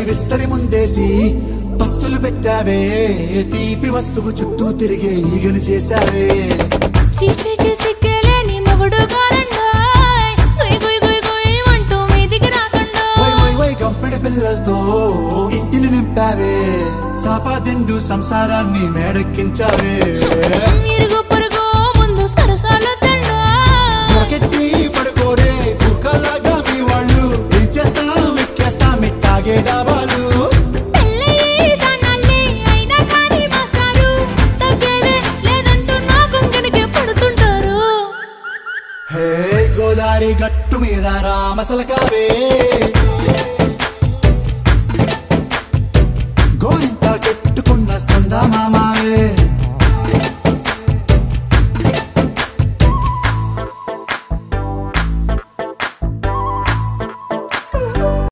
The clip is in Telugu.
విస్తరి ముందేసి పస్తులు పెట్టావే తీపి వస్తువు చుట్టూ తిరిగే ఈగలు చేశావే సిగ్గలేని మొగుడు గంపెడి పిల్లలతో ఇంటిని నింపావే సాపాదిండు సంసారాన్ని మేడెక్కించావే పడుకోరే కుక్కలాగా మీ వాళ్ళు ఏం చేస్తాం ఎక్కేస్తాం ఇట్టాగే డాబాలు గోదారి గట్టు మీద రామసలకావే